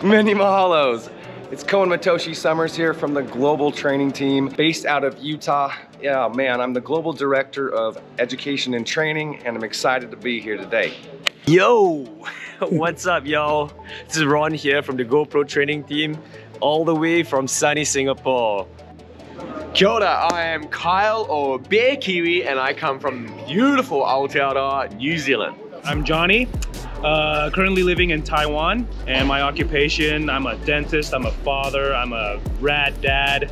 Many mahalos. It's Koen Matoshi Summers here from the Global Training Team based out of Utah. Yeah, man, I'm the Global Director of Education and Training, and I'm excited to be here today. Yo, what's up, y'all? This is Ron here from the GoPro Training Team, all the way from sunny Singapore. Kia ora, I am Kyle, or Bear Kiwi, and I come from beautiful Aotearoa, New Zealand. I'm Johnny, currently living in Taiwan, and my occupation, I'm a dentist, I'm a father, I'm a rad dad,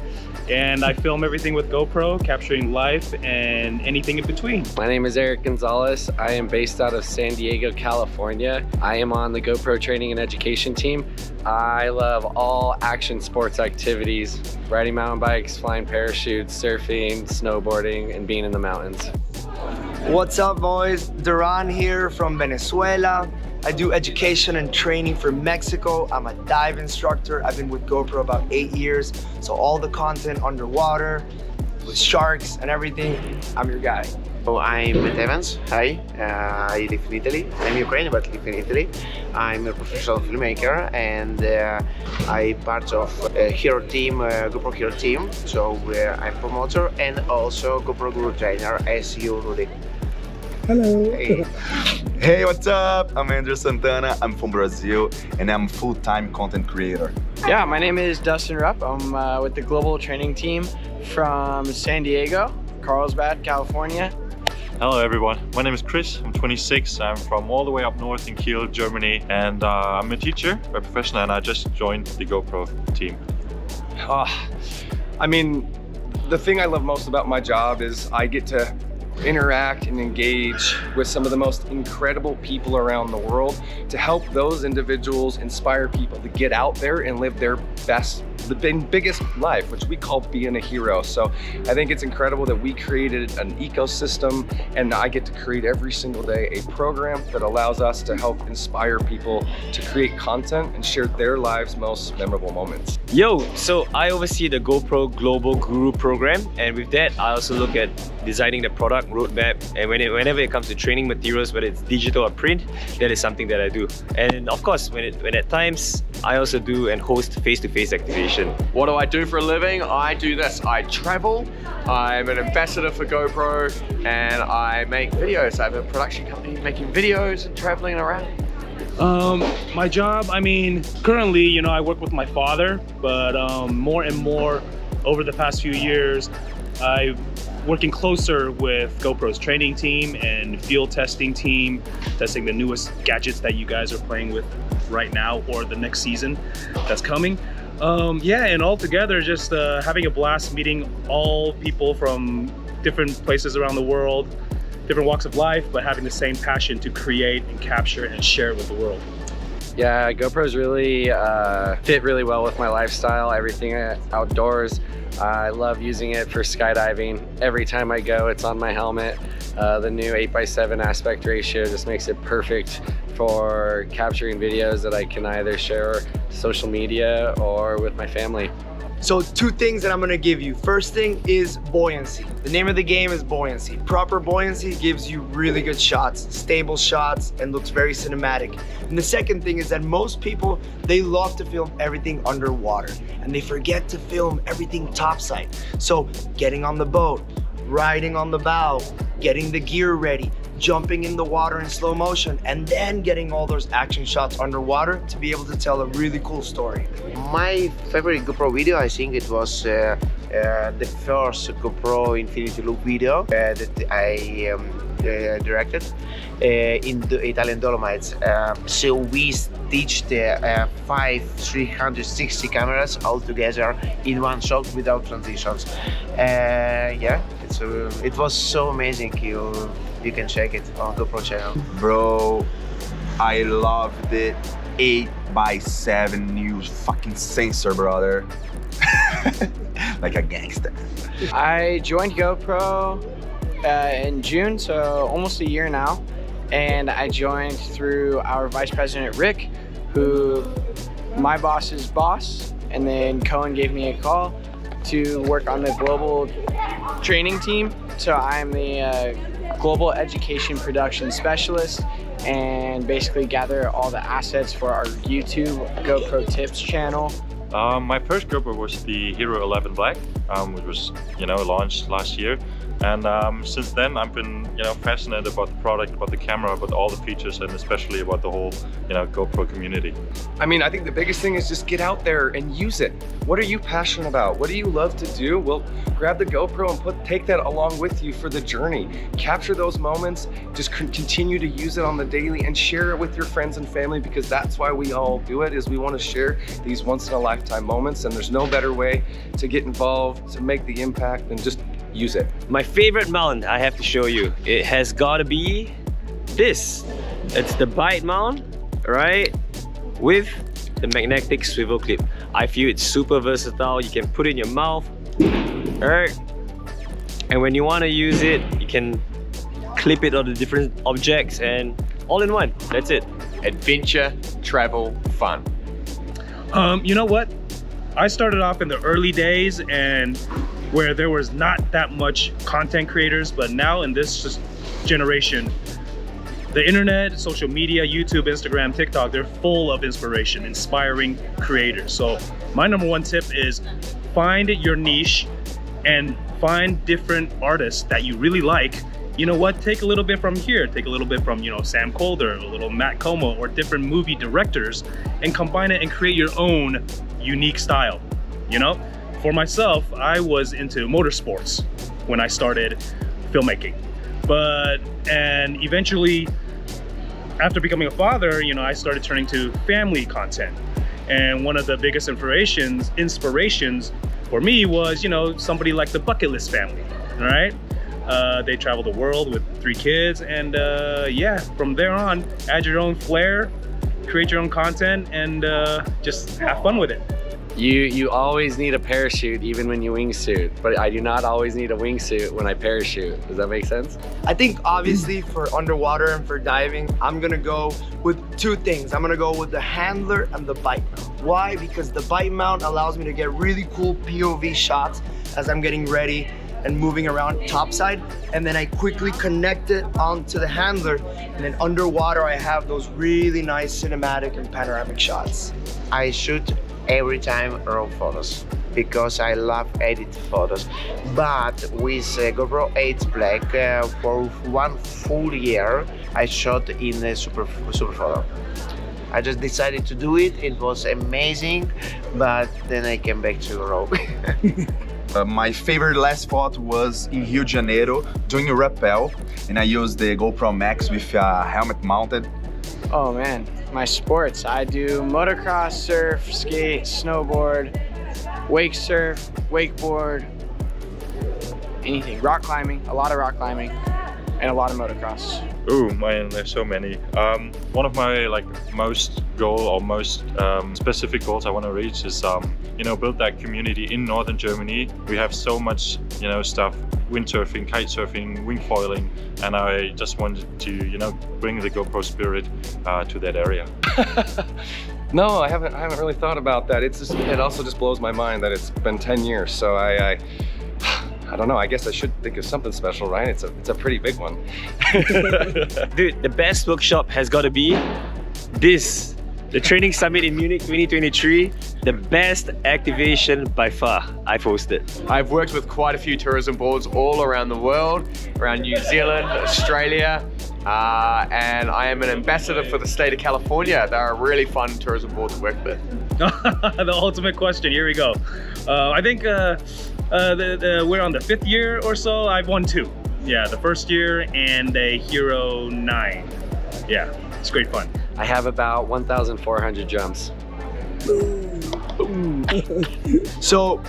and I film everything with GoPro, capturing life and anything in between. My name is Eric Gonzalez. I am based out of San Diego, California. I am on the GoPro Training and Education Team. I love all action sports activities, riding mountain bikes, flying parachutes, surfing, snowboarding, and being in the mountains. What's up, boys? Duran here from Venezuela. I do education and training for Mexico. I'm a dive instructor. I've been with GoPro about 8 years. So all the content underwater, with sharks and everything, I'm your guy. So I'm Matt Evans. Hi, I live in Italy. I'm Ukrainian but live in Italy. I'm a professional filmmaker and I'm part of a hero team, GoPro Hero Team. So I'm promoter and also GoPro Global Trainer as you, Rudy. Hello. Hey. Hey, what's up? I'm Andrew Santana. I'm from Brazil and I'm a full-time content creator. Yeah, my name is Dustin Rupp. I'm with the Global Training Team from San Diego, Carlsbad, California. Hello everyone, my name is Chris, I'm 26, I'm from all the way up north in Kiel, Germany, and I'm a teacher by profession, and I just joined the GoPro team. I mean, the thing I love most about my job is I get to interact and engage with some of the most incredible people around the world to help those individuals inspire people to get out there and live their best, the biggest life, which we call being a hero. So I think it's incredible that we created an ecosystem, and I get to create every single day a program that allows us to help inspire people to create content and share their lives' most memorable moments. Yo, so I oversee the GoPro Global Guru program, and with that I also look at designing the product roadmap, and whenever it comes to training materials, whether it's digital or print, that is something that I do. And of course, when at times, I also do and host face-to-face activation. What do I do for a living? I do this. I travel, I'm an ambassador for GoPro, and I make videos. I have a production company making videos and traveling around. My job, I mean, currently, you know, I work with my father, but more and more over the past few years, I'm working closer with GoPro's training team and field testing team, testing the newest gadgets that you guys are playing with right now or the next season that's coming. Yeah, and all together, just having a blast meeting all people from different places around the world, different walks of life, but having the same passion to create and capture and share with the world. Yeah, GoPro's really fit really well with my lifestyle, everything outdoors. I love using it for skydiving. Every time I go, it's on my helmet. The new 8:7 aspect ratio just makes it perfect for capturing videos that I can either share to social media or with my family. So 2 things that I'm gonna give you. First thing is buoyancy. The name of the game is buoyancy. Proper buoyancy gives you really good shots, stable shots, and looks very cinematic. And the second thing is that most people, they love to film everything underwater, and they forget to film everything topside. So getting on the boat, riding on the bow, getting the gear ready, jumping in the water in slow motion, and then getting all those action shots underwater to be able to tell a really cool story. My favorite GoPro video, I think it was the first GoPro Infinity Loop video that I directed in the Italian Dolomites. So we stitched 5 360 cameras all together in one shot without transitions. Yeah, it was so amazing. You can check it on GoPro channel. Bro, I love the 8:7 new fucking sensor, brother. Like a gangster. I joined GoPro in June, so almost a year now. And I joined through our Vice President, Rick, who my boss's boss, and then Cohen gave me a call to work on the global training team. So I'm the Global Education Production Specialist, and basically gather all the assets for our YouTube GoPro Tips channel. My first GoPro was the Hero 11 Black, which was, launched last year. And since then, I've been, fascinated about the product, about the camera, about all the features, and especially about the whole, GoPro community. I mean, I think the biggest thing is just get out there and use it. What are you passionate about? What do you love to do? Well, grab the GoPro and take that along with you for the journey. Capture those moments, just continue to use it on the daily and share it with your friends and family, because that's why we all do it, is we want to share these once-in-a-lifetime moments, and there's no better way to get involved, to make the impact, than just use it. My favorite mount I have to show you, it has got to be this. It's the Biiip mount, right? With the magnetic swivel clip. I feel it's super versatile. You can put it in your mouth, right? And when you want to use it, you can clip it on the different objects and all in one. That's it. Adventure, travel, fun. You know what? I started off in the early days and where there was not that much content creators, but now in this generation, the internet, social media, YouTube, Instagram, TikTok, they're full of inspiration, inspiring creators. So my number one tip is find your niche and find different artists that you really like. You know what, take a little bit from here, take a little bit from, Sam Colder, a little Matt Como, or different movie directors, and combine it and create your own unique style, For myself, I was into motorsports when I started filmmaking. And eventually, after becoming a father, I started turning to family content. And one of the biggest inspirations for me was, somebody like the Bucket List family, all right? They travel the world with 3 kids, and yeah, from there on, add your own flair, create your own content, and just have fun with it. You always need a parachute even when you wingsuit, but I do not always need a wingsuit when I parachute. Does that make sense? I think obviously for underwater and for diving, I'm gonna go with 2 things. I'm gonna go with the handler and the Biiip mount. Why? Because the Biiip mount allows me to get really cool POV shots as I'm getting ready and moving around topside, and then I quickly connect it onto the handler, and then underwater I have those really nice cinematic and panoramic shots. I shoot every time raw photos because I love edit photos, but with GoPro 8 Black for 1 full year I shot in a super photo. I just decided to do it. It was amazing, but then I came back to raw. My favorite last photo was in Rio de Janeiro doing a rappel, and I used the GoPro Max with a helmet mounted. Oh man, my sports. I do motocross, surf, skate, snowboard, wake surf, wakeboard, anything. Rock climbing, a lot of rock climbing, and a lot of motocross. Ooh, man, there's so many. One of my most specific goals I want to reach is build that community in northern Germany. We have so much stuff, windsurfing, kite surfing, wing foiling, and I just wanted to bring the GoPro spirit to that area. No, I haven't really thought about that. It also just blows my mind that it's been 10 years. So I don't know, I guess I should think of something special, right? It's a pretty big one. Dude, the best workshop has got to be this. The Training Summit in Munich 2023, the best activation by far I've hosted. I've worked with quite a few tourism boards all around the world, around New Zealand, Australia, and I am an ambassador for the state of California. They're a really fun tourism board to work with. The ultimate question, here we go. I think we're on the 5th year or so. I've won 2. Yeah, the 1st year and a Hero 9. Yeah, it's great fun. I have about 1,400 jumps. So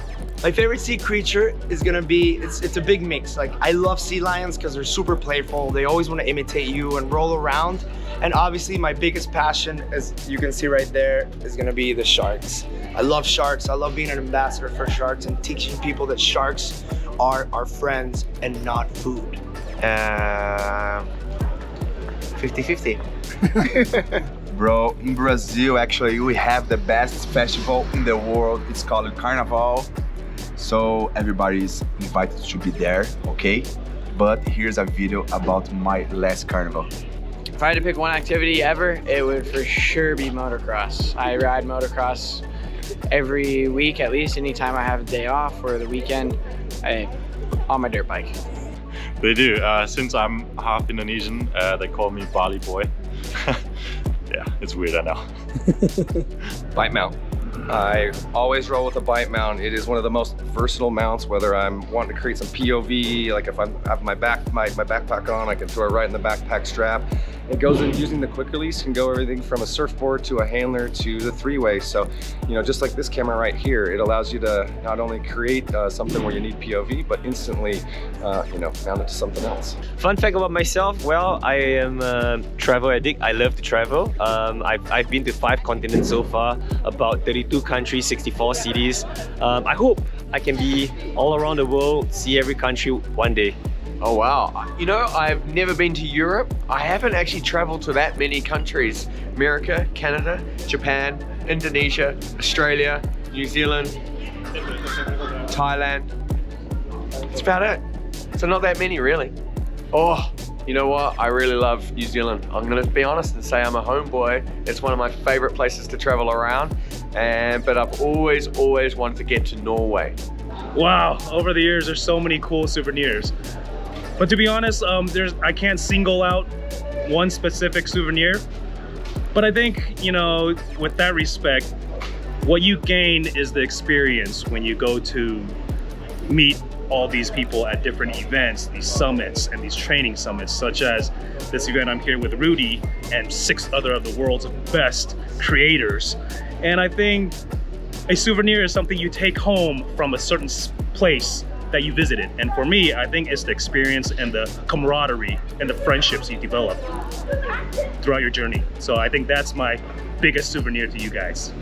my favorite sea creature is gonna be, it's a big mix. Like, I love sea lions because they're super playful. They always want to imitate you and roll around. And obviously my biggest passion, as you can see right there, is gonna be the sharks. I love sharks. I love being an ambassador for sharks and teaching people that sharks are our friends and not food. 50-50. Bro, in Brazil, actually, we have the best festival in the world. It's called Carnival. So everybody's invited to be there, okay? But here's a video about my last carnival. If I had to pick one activity ever, it would for sure be motocross. I ride motocross every week at least, anytime I have a day off or the weekend, on my dirt bike. They do. Since I'm half Indonesian, they call me Bali boy. Yeah, it's weird, I know. Bike mount. I always roll with a bike mount. It is one of the most versatile mounts, whether I'm wanting to create some POV, like if I have my backpack on, I can throw it right in the backpack strap. It goes in using the quick release, can go everything from a surfboard to a handler to the three-way. So, you know, just like this camera right here, it allows you to not only create something where you need POV, but instantly, you know, mount it to something else. Fun fact about myself, well, I am a travel addict. I love to travel. I've been to 5 continents so far, about 32 countries, 64 cities. I hope I can be all around the world, see every country one day. Oh wow, you know, I've never been to Europe. I haven't actually traveled to that many countries. America, Canada, Japan, Indonesia, Australia, New Zealand, Thailand. That's about it. So not that many really. Oh, you know what? I really love New Zealand. I'm gonna be honest and say I'm a homeboy. It's one of my favorite places to travel around. But I've always wanted to get to Norway. Wow, over the years, there's so many cool souvenirs. But to be honest, I can't single out one specific souvenir. But I think, you know, with that respect, what you gain is the experience when you go to meet all these people at different events, these summits and these training summits, such as this event I'm here with Rudy and 6 other of the world's best creators. And I think a souvenir is something you take home from a certain place that you visited. And for me, I think it's the experience and the camaraderie and the friendships you develop throughout your journey. So I think that's my biggest souvenir to you guys.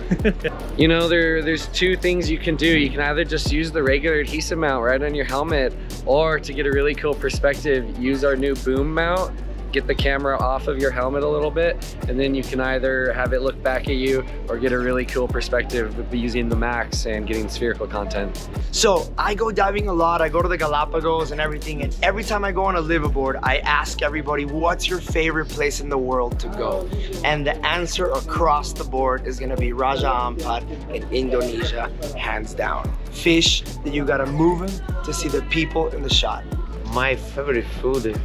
You know, there's 2 things you can do. You can either just use the regular adhesive mount right on your helmet, or to get a really cool perspective, use our new boom mount. Get the camera off of your helmet a little bit, and then you can either have it look back at you or get a really cool perspective with using the max and getting spherical content. So I go diving a lot. I go to the Galapagos and everything, and every time I go on a liveaboard, I ask everybody, what's your favorite place in the world to go? And the answer across the board is gonna be Raja Ampat in Indonesia, hands down. Fish that you gotta move in to see the people in the shot. My favorite food,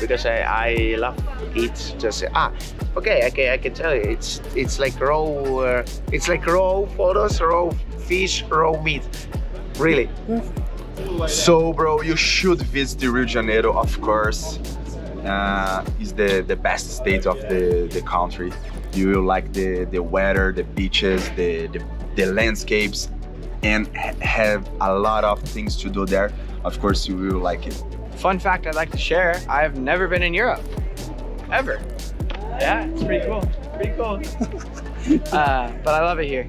because I love eat just okay, I can tell you, it's like raw photos, raw fish, raw meat, really. So bro, you should visit Rio de Janeiro, of course. It's the best state of the country. You will like the weather, the beaches, the landscapes, and have a lot of things to do there. Of course, you will like it. Fun fact I'd like to share, I've never been in Europe, ever. Yeah, it's pretty cool, but I love it here.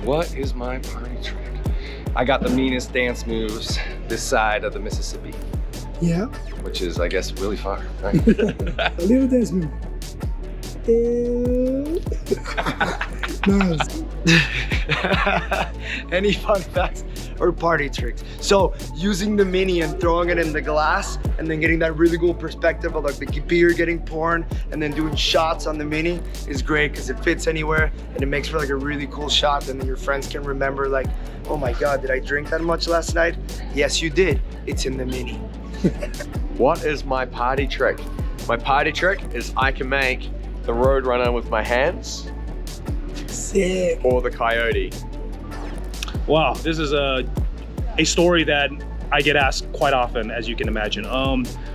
What is my party trick? I got the meanest dance moves this side of the Mississippi. Yeah. Which is, I guess, really far, right? A little dance move. Nice. Any fun facts or party tricks? So using the mini and throwing it in the glass and then getting that really cool perspective of like the beer getting poured and then doing shots on the mini is great because it fits anywhere and it makes for like a really cool shot, and then your friends can remember like, oh my god, did I drink that much last night? Yes you did, it's in the mini. What is my party trick? My party trick is I can make the Roadrunner with my hands. Sick. Or the Coyote. Wow, this is a story that I get asked quite often, as you can imagine.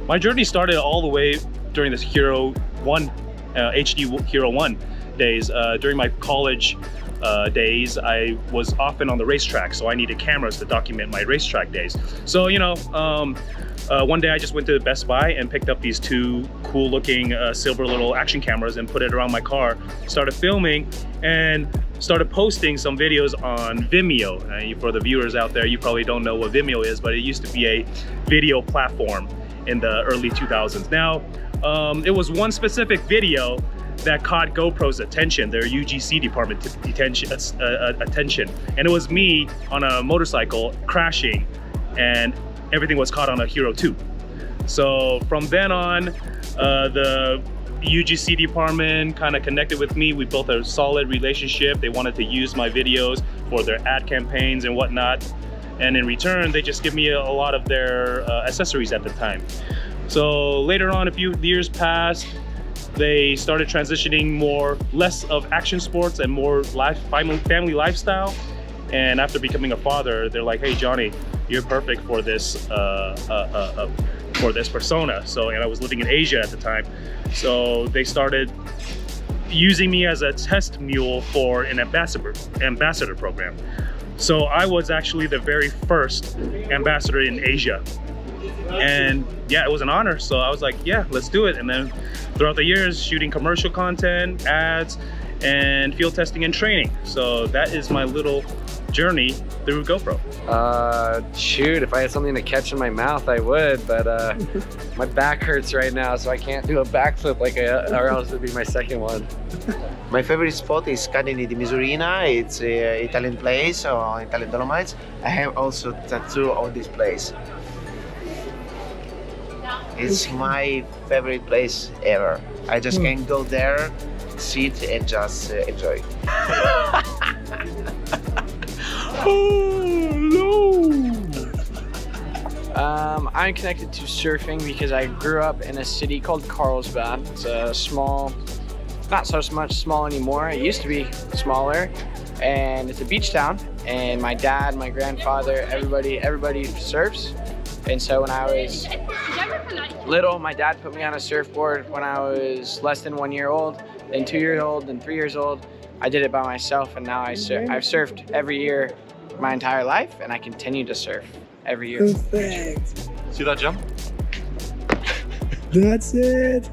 My journey started all the way during this Hero 1, HD Hero 1 days. During my college days, I was often on the racetrack, so I needed cameras to document my racetrack days. So, you know, one day I just went to Best Buy and picked up these 2 cool looking silver little action cameras and put it around my car, started filming and started posting some videos on Vimeo. For the viewers out there, you probably don't know what Vimeo is, but it used to be a video platform in the early 2000s. Now, it was one specific video that caught GoPro's attention, their UGC department attention. And it was me on a motorcycle crashing, and everything was caught on a Hero 2. So from then on, the UGC department kind of connected with me. We built a solid relationship. They wanted to use my videos for their ad campaigns and whatnot. And in return, they just give me a lot of their accessories at the time. So later on, a few years passed, they started transitioning less of action sports and more family lifestyle. And after becoming a father, they're like, hey, Johnny, you're perfect for this persona. So, and I was living in Asia at the time. So they started using me as a test mule for an ambassador program. So I was actually the very first ambassador in Asia. And yeah, it was an honor. So I was like, yeah, let's do it. And then throughout the years, shooting commercial content, ads, and field testing and training. So that is my little journey through GoPro. Shoot, if I had something to catch in my mouth, I would, but my back hurts right now, so I can't do a backflip or else it'd be my second one. My favorite spot is Canini di Misurina. It's an Italian place on Italian Dolomites. I have also tattoo on this place. It's my favorite place ever. I just can go there, sit and just enjoy. I'm connected to surfing because I grew up in a city called Carlsbad. It's a small, not so much small anymore. It used to be smaller, and it's a beach town. And my dad, my grandfather, everybody surfs. And so when I was little, my dad put me on a surfboard when I was less than 1 year old, then 2 years old, then 3 years old. I did it by myself, and now I've surfed every year my entire life, and I continue to surf every year. Perfect. See that jump? That's it.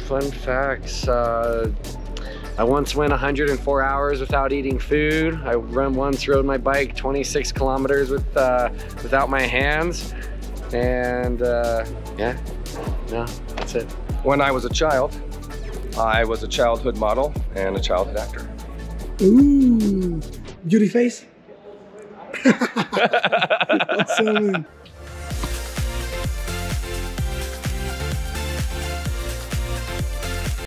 Fun facts. I once went 104 hours without eating food. I once rode my bike 26 kilometers without my hands. And yeah, no, that's it. When I was a child, I was a childhood model and a childhood actor. Ooh, beauty face. Awesome.